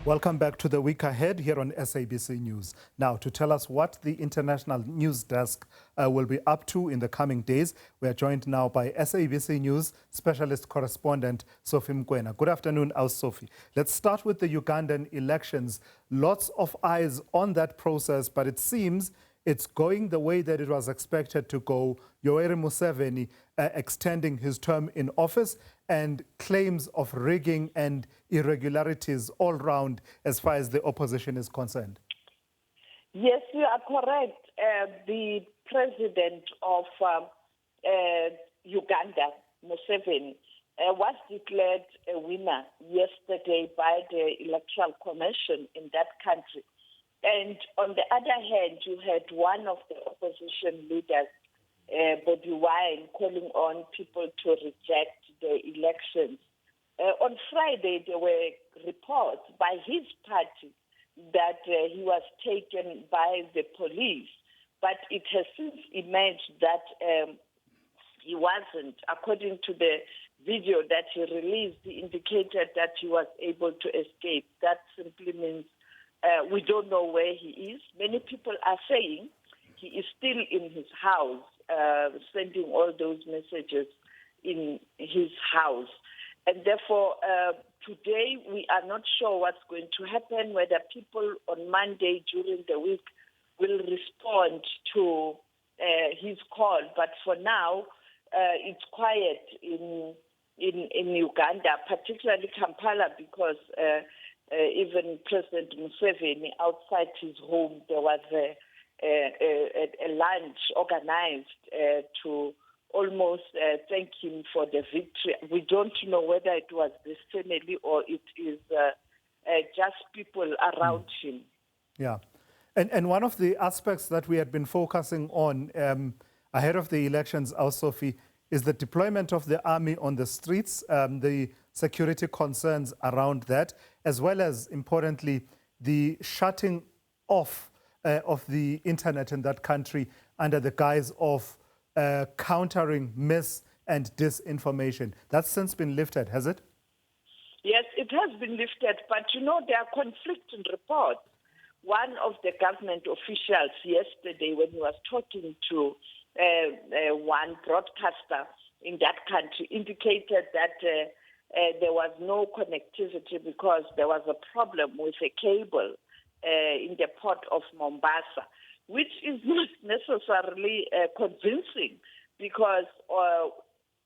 Welcome back to the week ahead here on SABC News. Now, to tell us what the international news desk will be up to in the coming days, we are joined now by SABC News specialist correspondent Sophie Mokoena. Good afternoon, Sophie. Let's start with the Ugandan elections. Lots of eyes on that process, but it seems it's going the way that it was expected to go. Yoweri Museveni extending his term in office and claims of rigging and irregularities all round as far as the opposition is concerned. Yes, you are correct. The president of Uganda, Museveni, was declared a winner yesterday by the Electoral Commission in that country. And on the other hand, you had one of the opposition leaders, Bobi Wine, calling on people to reject the elections. On Friday, there were reports by his party that he was taken by the police, but it has since emerged that he wasn't. According to the video that he released, he indicated that he was able to escape. That simply means we don't know where he is. Many people are saying he is still in his house, sending all those messages in his house. And therefore, today we are not sure what's going to happen, whether people on Monday during the week will respond to his call. But for now, it's quiet in Uganda, particularly Kampala, because even President Museveni, outside his home, there was a lunch organized to almost thank him for the victory. We don't know whether it was the family or it is just people around him. Yeah. And one of the aspects that we had been focusing on ahead of the elections, Sophie, is the deployment of the army on the streets, the security concerns around that, as well as, importantly, the shutting off of the internet in that country under the guise of countering mis- and disinformation. That's since been lifted, has it? Yes, it has been lifted, but there are conflicting reports. One of the government officials yesterday, when he was talking to one broadcaster in that country, indicated that there was no connectivity because there was a problem with a cable in the port of Mombasa, which is not necessarily convincing, because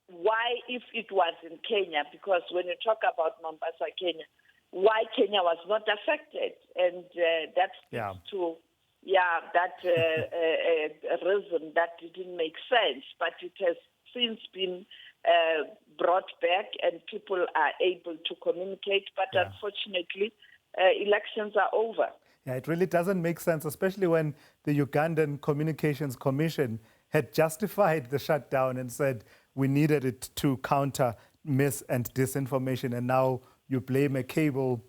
why, if it was in Kenya, because when you talk about Mombasa, Kenya, why Kenya was not affected? And that's to that reason that didn't make sense, but it has since been brought back and people are able to communicate, but unfortunately, elections are over. Yeah, it really doesn't make sense, especially when the Ugandan Communications Commission had justified the shutdown and said we needed it to counter mis- and disinformation, and now you blame a cable.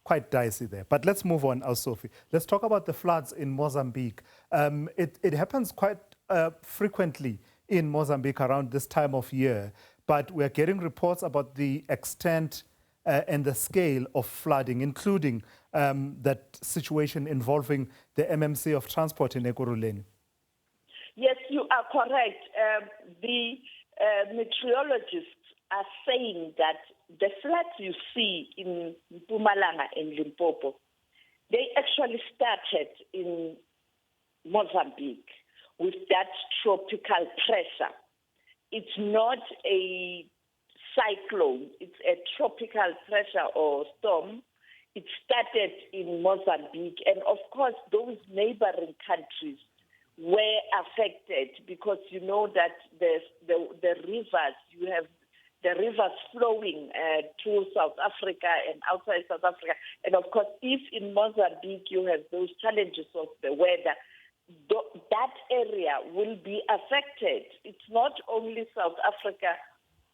Quite dicey there. But let's move on, Sophie. Let's talk about the floods in Mozambique. It happens quite frequently in Mozambique around this time of year, but we're getting reports about the extent and the scale of flooding, including that situation involving the MMC of Transport in Ekurhuleni. Yes, you are correct. The meteorologists are saying that the floods you see in Mpumalanga and Limpopo, they actually started in Mozambique with that tropical pressure. It's not a cyclone, it's a tropical pressure or storm. It started in Mozambique, and of course those neighboring countries were affected because you know that the rivers, you have the rivers flowing to South Africa and outside South Africa. And of course, if in Mozambique you have those challenges of the weather, that area will be affected. It's not only South Africa,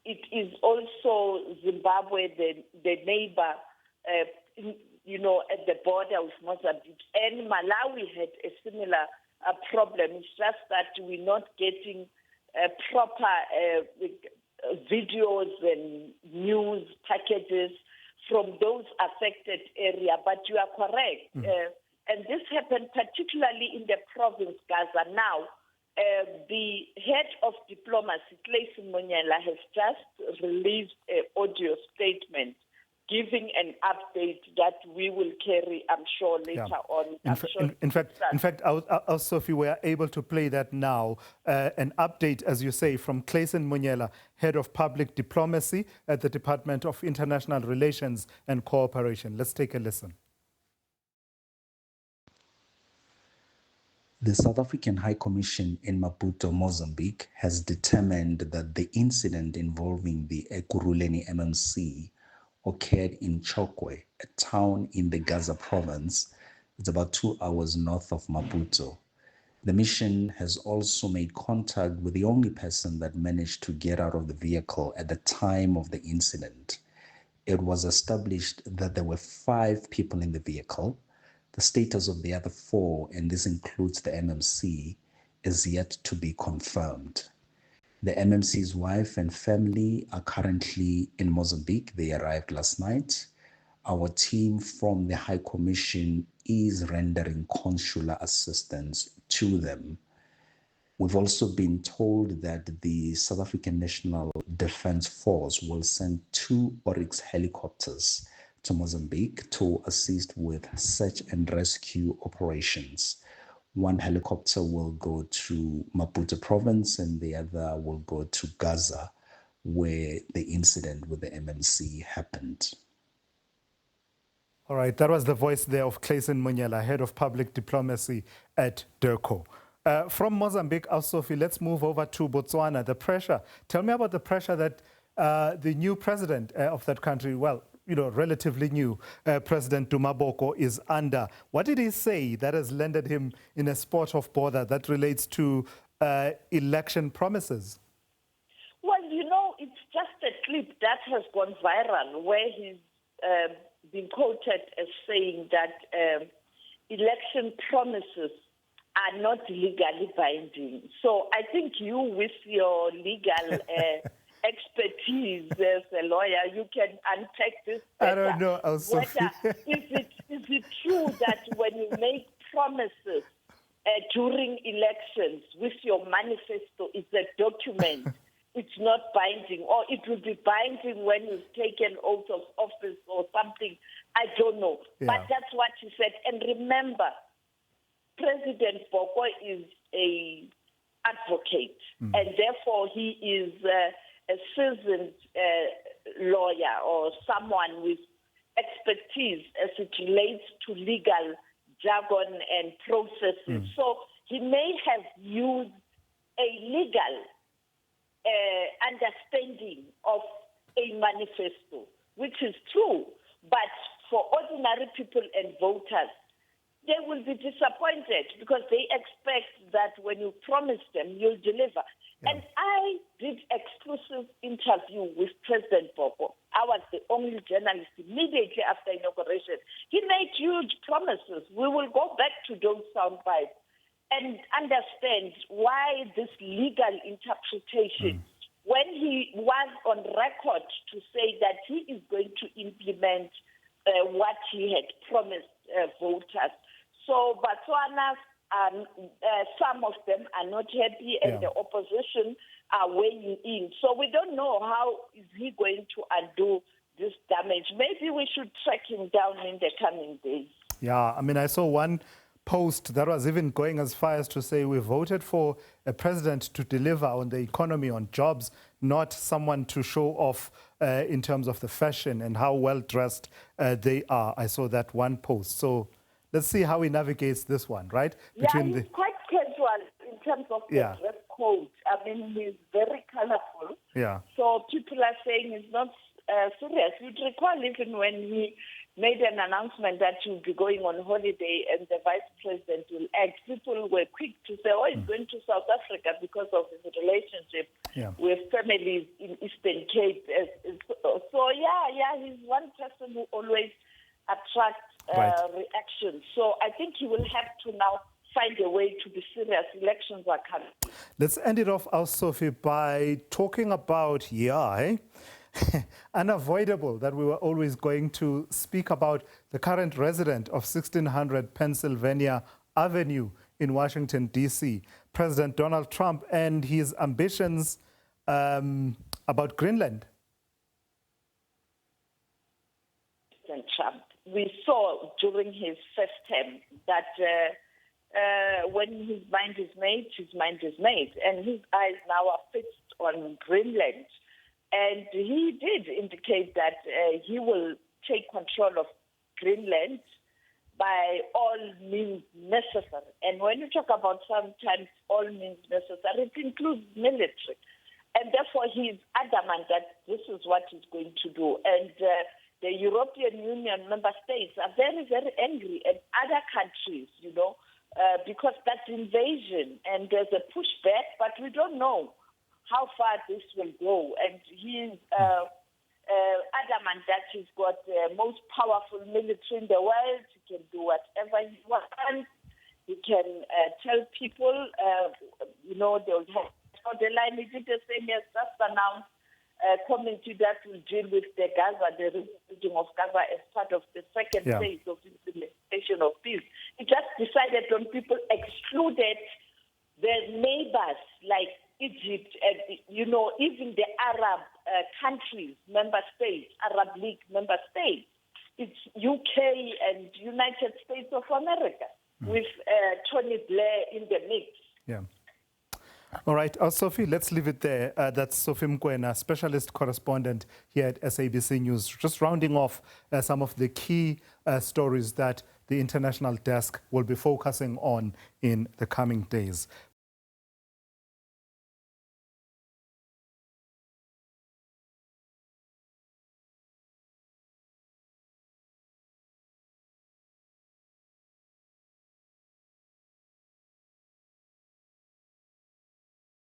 it is also Zimbabwe, the neighbor, at the border with Mozambique. And Malawi had a similar problem. It's just that we're not getting proper videos and news packages from those affected area. But you are correct. And this happened particularly in the province Gaza. Now, the head of diplomacy, Clayton Monyela, has just released an audio statement giving an update that we will carry, I'm sure, later on. In fact, our Sophie, we are able to play that now. An update, as you say, from Clayton Monyela, Head of Public Diplomacy at the Department of International Relations and Cooperation. Let's take a listen. The South African High Commission in Maputo, Mozambique, has determined that the incident involving the Ekurhuleni MMC occurred in Chokwe, a town in the Gaza province. It's about 2 hours north of Maputo. The mission has also made contact with the only person that managed to get out of the vehicle at the time of the incident. It was established that there were 5 people in the vehicle. The status of the other 4, and this includes the MMC, is yet to be confirmed. The MMC's wife and family are currently in Mozambique. They arrived last night. Our team from the High Commission is rendering consular assistance to them. We've also been told that the South African National Defence Force will send 2 Oryx helicopters to Mozambique to assist with search and rescue operations. One helicopter will go to Maputo province and the other will go to Gaza, where the incident with the MMC happened. All right, that was the voice there of Clayton Monyela, Head of Public Diplomacy at DIRCO. From Mozambique, Sophie, let's move over to Botswana. The pressure. Tell me about the pressure that the new president of that country, relatively new, President Duma Boko, is under. What did he say that has landed him in a spot of bother that relates to election promises? Well, it's just a clip that has gone viral where he's been quoted as saying that election promises are not legally binding. So I think you, with your legal expertise as a lawyer, you can unpack this better. I don't know, Sophie. Is it true that when you make promises during elections with your manifesto, it's a document, it's not binding, or it will be binding when you've taken oath of office or something? I don't know. Yeah. But that's what he said. And remember, President Boko is an advocate, and therefore he is a seasoned lawyer or someone with expertise as it relates to legal jargon and processes. So he may have used a legal understanding of a manifesto, which is true. But for ordinary people and voters, they will be disappointed because they expect that when you promise them, you'll deliver. Yeah. And I did exclusive interview with President Boko. I was the only journalist immediately after inauguration. He made huge promises. We will go back to those sound bites and understand why this legal interpretation, when he was on record to say that he is going to implement what he had promised voters. So Botswana, some of them are not happy, and the opposition are weighing in. So we don't know how is he going to undo this damage. Maybe we should track him down in the coming days. Yeah, I saw one post that was even going as far as to say we voted for a president to deliver on the economy, on jobs, not someone to show off in terms of the fashion and how well dressed they are. I saw that one post. So let's see how he navigates this one, right? He's quite casual in terms of the dress code. He's very colorful. Yeah. So people are saying he's not serious. You'd recall even when he made an announcement that he'll be going on holiday and the vice president will act, people were quick to say, he's going to South Africa because of his relationship with families in Eastern Cape. So, he's one person who always attracts reactions. So I think he will have to now find a way to be serious. Elections are coming. Let's end it off, Sophie, by talking about unavoidable that we were always going to speak about the current resident of 1600 Pennsylvania Avenue in Washington, D.C., President Donald Trump, and his ambitions about Greenland. President Trump, we saw during his first term that when his mind is made, his mind is made. And his eyes now are fixed on Greenland. And he did indicate that he will take control of Greenland by all means necessary. And when you talk about sometimes all means necessary, it includes military. And therefore, he is adamant that this is what he's going to do. And the European Union member states are very, very angry at other countries, because that's invasion. And there's a pushback, but we don't know how far this will go. And he is adamant that he's got the most powerful military in the world. He can do whatever he wants. He can tell people, they'll have the line. He did the same. He has just announced a committee that will deal with the Gaza, the rebuilding of Gaza as part of the second phase of implementation of peace. He just decided when people excluded their neighbors like Egypt and, even the Arab countries, member states, Arab League member states. It's UK and United States of America with Tony Blair in the mix. Yeah. All right, Sophie, let's leave it there. That's Sophie Mokoena, specialist correspondent here at SABC News. Just rounding off some of the key stories that the international desk will be focusing on in the coming days.